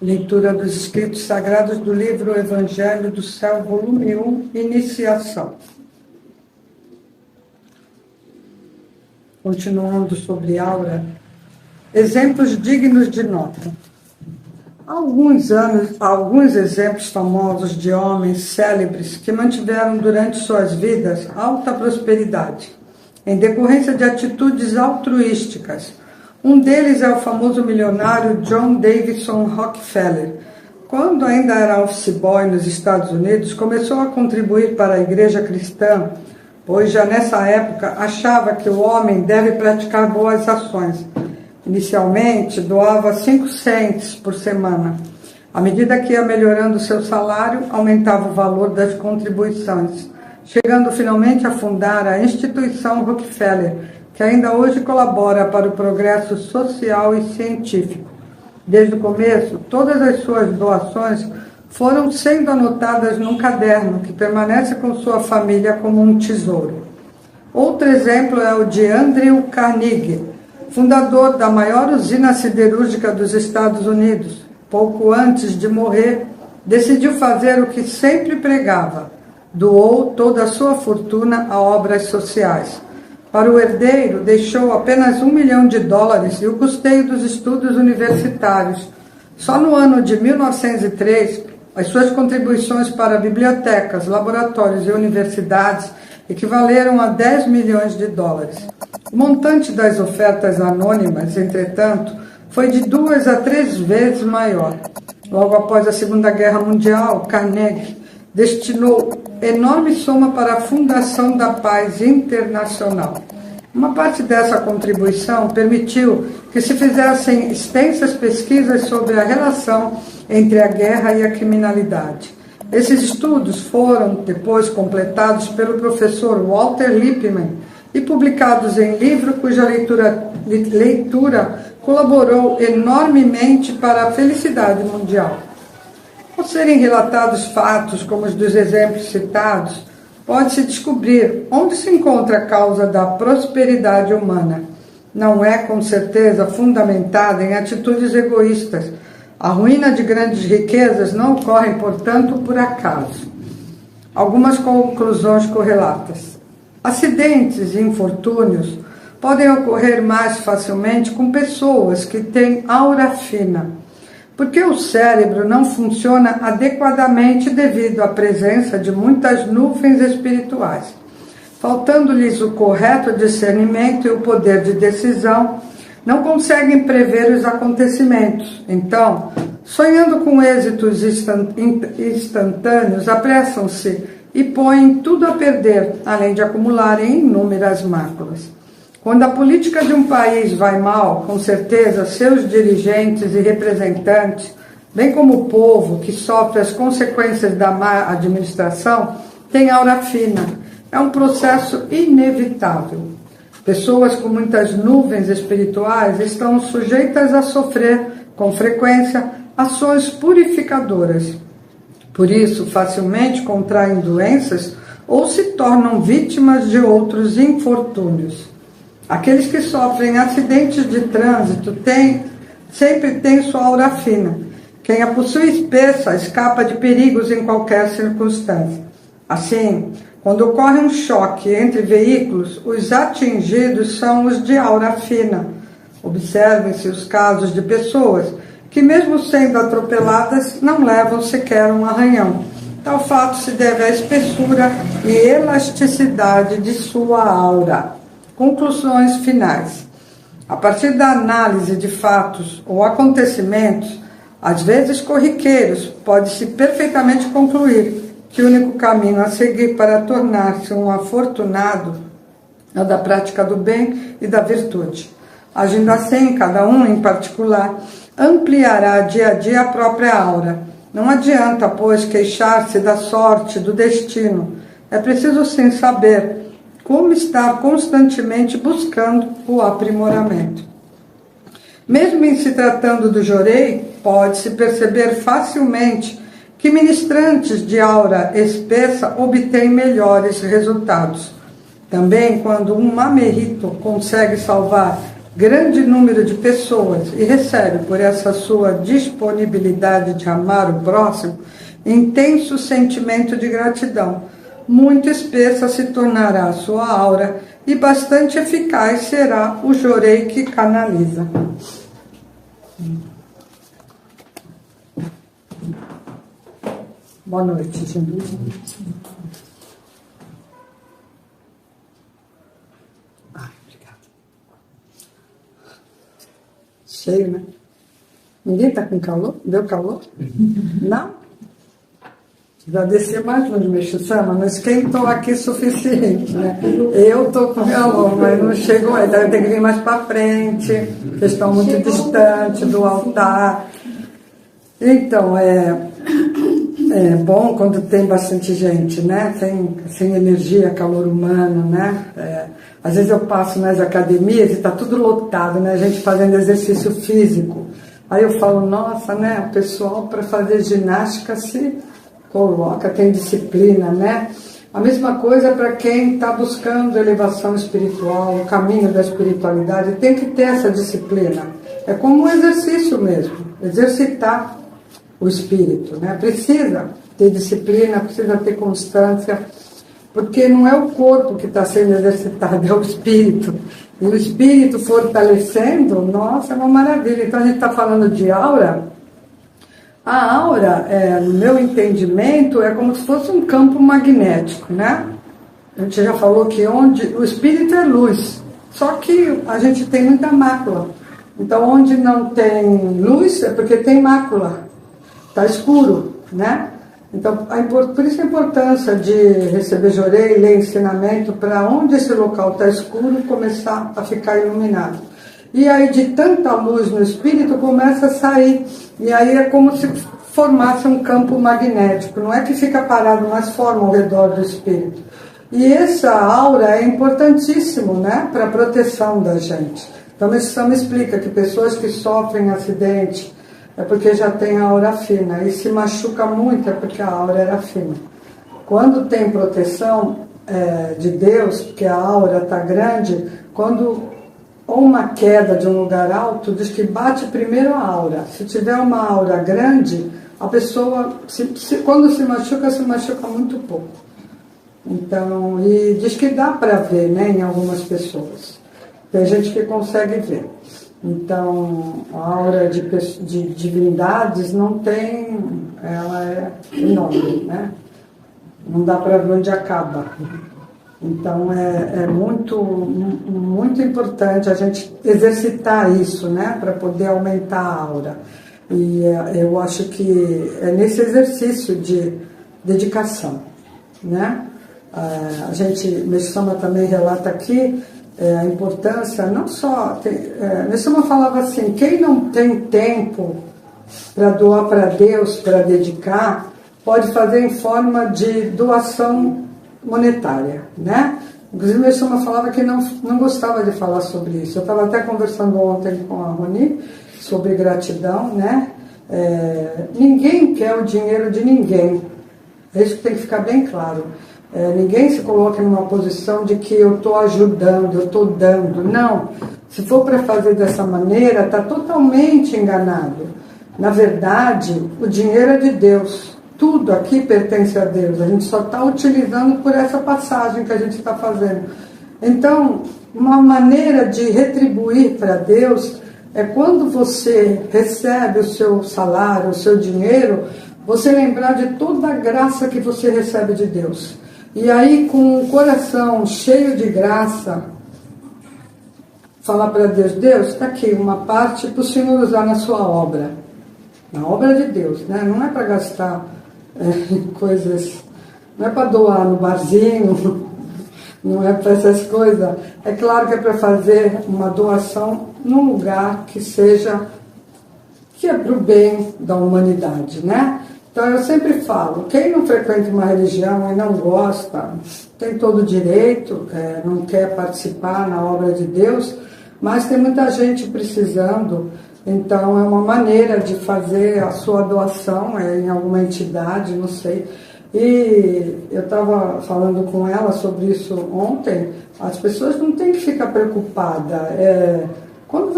Leitura dos escritos sagrados do livro Evangelho do Céu, volume 1, Iniciação. Continuando sobre aura, exemplos dignos de nota. Há alguns exemplos famosos de homens célebres que mantiveram durante suas vidas alta prosperidade, em decorrência de atitudes altruísticas. Um deles é o famoso milionário John Davidson Rockefeller. Quando ainda era office boy nos Estados Unidos, começou a contribuir para a igreja cristã, pois já nessa época achava que o homem deve praticar boas ações. Inicialmente, doava 5 cents por semana. À medida que ia melhorando seu salário, aumentava o valor das contribuições, chegando finalmente a fundar a instituição Rockefeller, que ainda hoje colabora para o progresso social e científico. Desde o começo, todas as suas doações foram sendo anotadas num caderno que permanece com sua família como um tesouro. Outro exemplo é o de Andrew Carnegie, fundador da maior usina siderúrgica dos Estados Unidos. Pouco antes de morrer, decidiu fazer o que sempre pregava: doou toda a sua fortuna a obras sociais. Para o herdeiro, deixou apenas $1 milhão e o custeio dos estudos universitários. Só no ano de 1903, as suas contribuições para bibliotecas, laboratórios e universidades equivaleram a $10 milhões. O montante das ofertas anônimas, entretanto, foi de 2 a 3 vezes maior. Logo após a Segunda Guerra Mundial, Carnegie destinou enorme soma para a Fundação da Paz Internacional. Uma parte dessa contribuição permitiu que se fizessem extensas pesquisas sobre a relação entre a guerra e a criminalidade. Esses estudos foram depois completados pelo professor Walter Lippmann e publicados em livro cuja leitura colaborou enormemente para a felicidade mundial. Ao serem relatados fatos como os dos exemplos citados, pode-se descobrir onde se encontra a causa da prosperidade humana. Não é, com certeza, fundamentada em atitudes egoístas. A ruína de grandes riquezas não ocorre, portanto, por acaso. Algumas conclusões correlatas. Acidentes e infortúnios podem ocorrer mais facilmente com pessoas que têm aura fina, porque o cérebro não funciona adequadamente devido à presença de muitas nuvens espirituais. Faltando-lhes o correto discernimento e o poder de decisão, não conseguem prever os acontecimentos. Então, sonhando com êxitos instantâneos, apressam-se e põem tudo a perder, além de acumularem inúmeras máculas. Quando a política de um país vai mal, com certeza seus dirigentes e representantes, bem como o povo que sofre as consequências da má administração, têm aura fina. É um processo inevitável. Pessoas com muitas nuvens espirituais estão sujeitas a sofrer, com frequência, ações purificadoras. Por isso, facilmente contraem doenças ou se tornam vítimas de outros infortúnios. Aqueles que sofrem acidentes de trânsito sempre têm sua aura fina. Quem a possui espessa escapa de perigos em qualquer circunstância. Assim, quando ocorre um choque entre veículos, os atingidos são os de aura fina. Observem-se os casos de pessoas que, mesmo sendo atropeladas, não levam sequer um arranhão. Tal fato se deve à espessura e elasticidade de sua aura. Conclusões finais. A partir da análise de fatos ou acontecimentos, às vezes corriqueiros, pode-se perfeitamente concluir que o único caminho a seguir para tornar-se um afortunado é o da prática do bem e da virtude. Agindo assim, cada um em particular ampliará dia a dia a própria aura. Não adianta, pois, queixar-se da sorte, do destino. É preciso sim saber como estar constantemente buscando o aprimoramento. Mesmo em se tratando do jorei, pode-se perceber facilmente que ministrantes de aura espessa obtêm melhores resultados. Também, quando um mamerito consegue salvar grande número de pessoas e recebe, por essa sua disponibilidade de amar o próximo, intenso sentimento de gratidão. Muito espessa se tornará a sua aura e bastante eficaz será o jorei que canaliza. Boa noite, gente. Ai, obrigada. Cheio, né? Ninguém tá com calor? Deu calor? Não? Já descer mais longe, Meixo-sama, não esquentou aqui o suficiente, né? Eu tô com calor, mas não chegou aí. Então eu tenho que vir mais para frente, porque estão muito distantes do altar. Então, é bom quando tem bastante gente, né? Tem energia, calor humano, né? Às vezes eu passo nas academias e está tudo lotado, né? A gente fazendo exercício físico. Aí eu falo, nossa, né? O pessoal para fazer ginástica se coloca, tem disciplina, né? A mesma coisa para quem está buscando elevação espiritual, o caminho da espiritualidade, tem que ter essa disciplina. É como um exercício mesmo, exercitar o espírito, né? Precisa ter disciplina, precisa ter constância, porque não é o corpo que está sendo exercitado, é o espírito. E o espírito fortalecendo, nossa, é uma maravilha. Então a gente está falando de aura. A aura, no meu entendimento, é como se fosse um campo magnético, né? A gente já falou que onde o espírito é luz, só que a gente tem muita mácula. Então onde não tem luz é porque tem mácula. Está escuro, né? Então, por isso a importância de receber jorei, ler ensinamento, para onde esse local está escuro, começar a ficar iluminado. E aí, de tanta luz no espírito, começa a sair. E aí é como se formasse um campo magnético. Não é que fica parado, mas forma ao redor do espírito. E essa aura é importantíssimo, né? Para a proteção da gente. Então, isso me explica que pessoas que sofrem acidente, é porque já tem a aura fina, e se machuca muito é porque a aura era fina. Quando tem proteção de Deus, porque a aura está grande, quando ou uma queda de um lugar alto, diz que bate primeiro a aura. Se tiver uma aura grande, a pessoa, quando se machuca muito pouco. Então, e diz que dá para ver, né, em algumas pessoas. Tem gente que consegue ver. Então, a aura de divindades não tem, ela é enorme, né? Não dá para ver onde acaba. Então, é muito, muito importante a gente exercitar isso, né? Para poder aumentar a aura. E eu acho que é nesse exercício de dedicação, né? A gente, Meixo-sama também relata aqui, a importância, não só... Meixo-sama falava assim, quem não tem tempo para doar para Deus, para dedicar, pode fazer em forma de doação monetária, né? Inclusive, Meixo-sama falava que não gostava de falar sobre isso. Eu estava até conversando ontem com a Roni sobre gratidão, né? Ninguém quer o dinheiro de ninguém. Isso tem que ficar bem claro. Ninguém se coloca numa posição de que eu estou ajudando, eu estou dando. Não. Se for para fazer dessa maneira, está totalmente enganado. Na verdade, o dinheiro é de Deus. Tudo aqui pertence a Deus. A gente só está utilizando por essa passagem que a gente está fazendo. Então, uma maneira de retribuir para Deus é quando você recebe o seu salário, o seu dinheiro, você lembrar de toda a graça que você recebe de Deus. E aí, com o coração cheio de graça, falar para Deus, Deus, está aqui uma parte para o Senhor usar na sua obra. Na obra de Deus, né? Não é para gastar coisas, não é para doar no barzinho, não é para essas coisas. É claro que é para fazer uma doação num lugar que é para o bem da humanidade, né? Então eu sempre falo, quem não frequenta uma religião e não gosta, tem todo o direito, não quer participar na obra de Deus, mas tem muita gente precisando, então é uma maneira de fazer a sua doação em alguma entidade, não sei. E eu estava falando com ela sobre isso ontem, as pessoas não têm que ficar preocupadas.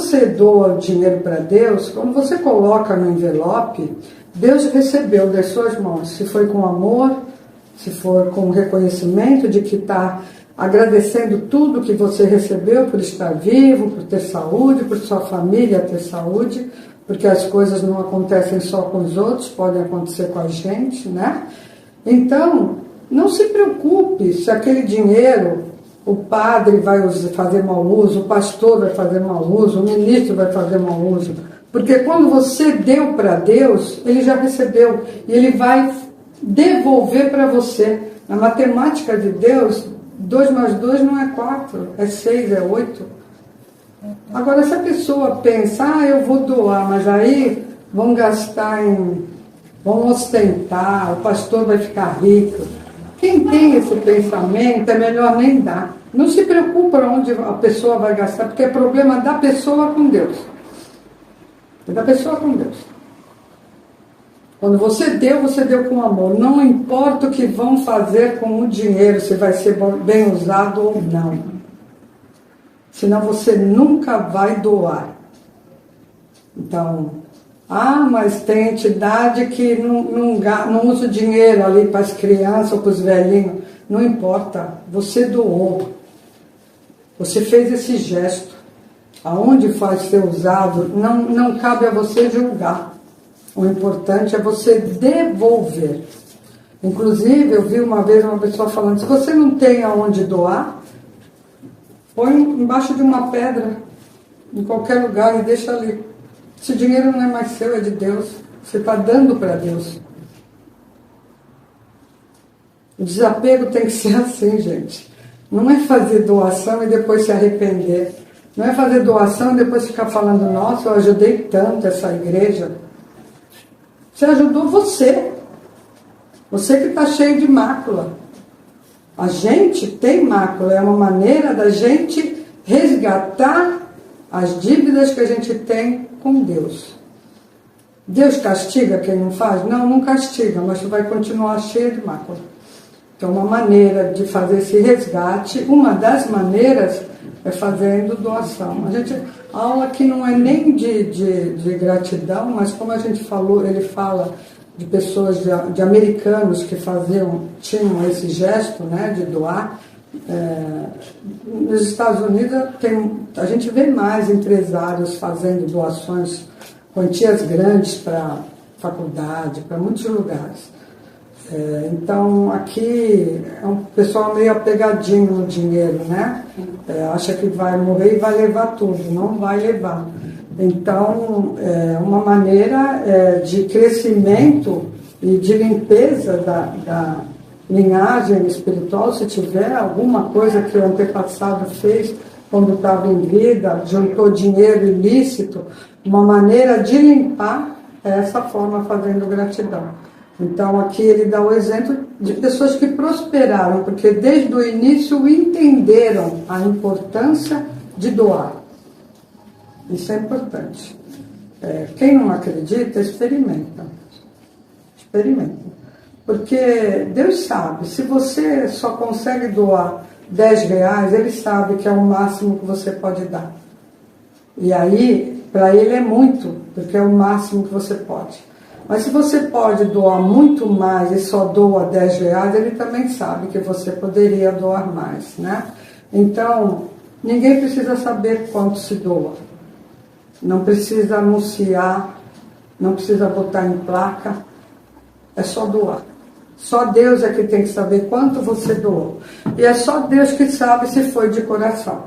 você doa o dinheiro para Deus, quando você coloca no envelope, Deus recebeu das suas mãos, se foi com amor, se for com reconhecimento de que está agradecendo tudo que você recebeu por estar vivo, por ter saúde, por sua família ter saúde, porque as coisas não acontecem só com os outros, podem acontecer com a gente, né? Então, não se preocupe se aquele dinheiro o padre vai fazer mau uso, o pastor vai fazer mau uso, o ministro vai fazer mau uso, porque quando você deu para Deus, ele já recebeu, e ele vai devolver para você. Na matemática de Deus, 2 mais 2 não é 4, é 6, é 8. Agora, se a pessoa pensa, eu vou doar, mas aí vão gastar vão ostentar, o pastor vai ficar rico. Quem tem esse pensamento é melhor nem dar. Não se preocupa onde a pessoa vai gastar, porque é problema da pessoa com Deus. É da pessoa com Deus. Quando você deu com amor. Não importa o que vão fazer com o dinheiro, se vai ser bem usado ou não. Senão você nunca vai doar. Então, mas tem entidade que não usa o dinheiro ali para as crianças ou para os velhinhos. Não importa, você doou. Você fez esse gesto. Aonde vai ser usado, não cabe a você julgar. O importante é você devolver. Inclusive, eu vi uma vez uma pessoa falando, se você não tem aonde doar, põe embaixo de uma pedra, em qualquer lugar, e deixa ali. Esse dinheiro não é mais seu, é de Deus. Você está dando para Deus. O desapego tem que ser assim, gente. Não é fazer doação e depois se arrepender. Não é fazer doação e depois ficar falando, nossa, eu ajudei tanto essa igreja. Você ajudou você. Você que está cheio de mácula. A gente tem mácula. É uma maneira da gente resgatar as dívidas que a gente tem com Deus. Deus castiga quem não faz? Não, não castiga, mas você vai continuar cheio de mácula. Então, uma maneira de fazer esse resgate, uma das maneiras é fazendo doação. A aula aqui não é nem de gratidão, mas como a gente falou, ele fala de pessoas, de americanos que tinham esse gesto, né, de doar. Nos Estados Unidos a gente vê mais empresários fazendo doações, quantias grandes para faculdade, para muitos lugares. Então aqui é um pessoal meio apegadinho no dinheiro, né? Acha que vai morrer e vai levar tudo, não vai levar. Então, uma maneira de crescimento e de limpeza da linhagem espiritual, se tiver alguma coisa que o antepassado fez quando estava em vida, juntou dinheiro ilícito, uma maneira de limpar é essa forma, fazendo gratidão. Então aqui ele dá o exemplo de pessoas que prosperaram, porque desde o início entenderam a importância de doar. Isso é importante. Quem não acredita, experimenta. Experimenta. Porque Deus sabe, se você só consegue doar R$10, Ele sabe que é o máximo que você pode dar. E aí, para Ele é muito, porque é o máximo que você pode. Mas se você pode doar muito mais e só doa R$10, Ele também sabe que você poderia doar mais, né? Então, ninguém precisa saber quanto se doa. Não precisa anunciar, não precisa botar em placa, é só doar. Só Deus é que tem que saber quanto você doou. E é só Deus que sabe se foi de coração.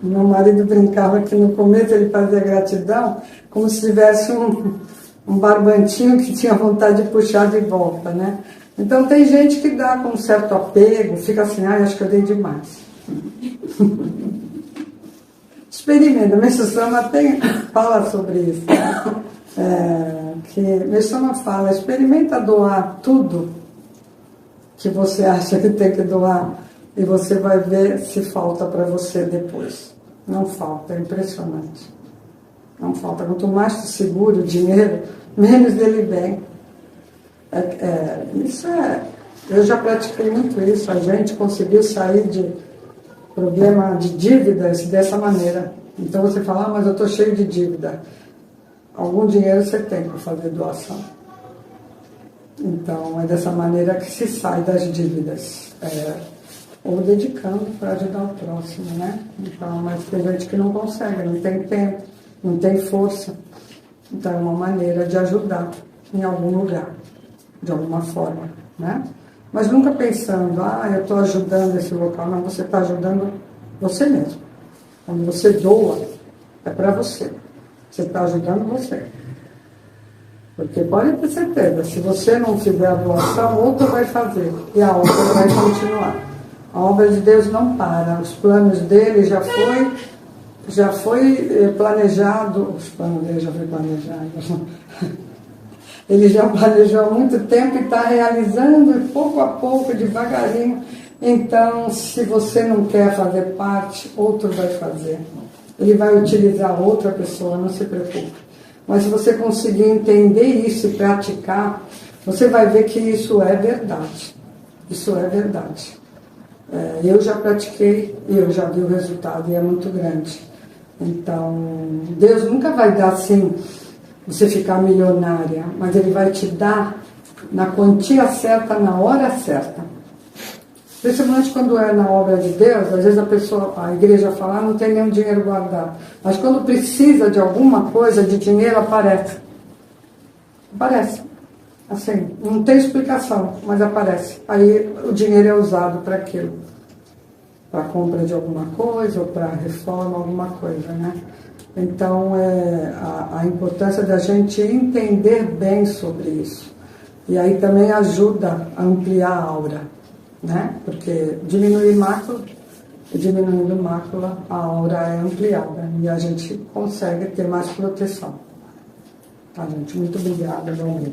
Meu marido brincava que no começo ele fazia gratidão como se tivesse um barbantinho que tinha vontade de puxar de volta, né? Então tem gente que dá com um certo apego, fica assim, acho que eu dei demais. Experimenta, Meshama fala sobre isso, né? Que Meshama fala, experimenta doar tudo que você acha que tem que doar e você vai ver se falta para você depois. Não falta, é impressionante. Não falta. Quanto mais tu segura o dinheiro, menos dele vem. Eu já pratiquei muito isso. A gente conseguiu sair problema de dívidas dessa maneira. Então você fala, mas eu estou cheio de dívida. Algum dinheiro você tem para fazer doação. Então é dessa maneira que se sai das dívidas. Ou dedicando para ajudar o próximo, né? Então, mas tem gente que não consegue, não tem tempo, não tem força. Então é uma maneira de ajudar em algum lugar, de alguma forma, né? Mas nunca pensando, eu estou ajudando esse local. Não, você está ajudando você mesmo. Quando você doa, é para você. Você está ajudando você. Porque pode ter certeza, se você não fizer a doação, outro vai fazer. E a obra vai continuar. A obra de Deus não para. Os planos dele já foi planejado. Os planos dele já foi planejado. Ele já planejou há muito tempo e está realizando pouco a pouco, devagarinho. Então, se você não quer fazer parte, outro vai fazer. Ele vai utilizar outra pessoa, não se preocupe. Mas se você conseguir entender isso e praticar, você vai ver que isso é verdade. Isso é verdade. Eu já pratiquei e eu já vi o resultado e é muito grande. Então, Deus nunca vai dar assim, você ficar milionária, mas Ele vai te dar na quantia certa, na hora certa. Principalmente quando é na obra de Deus, às vezes a igreja fala, não tem nenhum dinheiro guardado. Mas quando precisa de alguma coisa, de dinheiro, aparece. Aparece. Assim, não tem explicação, mas aparece. Aí o dinheiro é usado para aquilo. Para compra de alguma coisa ou para reforma, alguma coisa, né? Então, a importância da gente entender bem sobre isso. E aí também ajuda a ampliar a aura, né? Porque diminuindo mácula, a aura é ampliada e a gente consegue ter mais proteção. Tá, gente? Muito obrigada, Dom.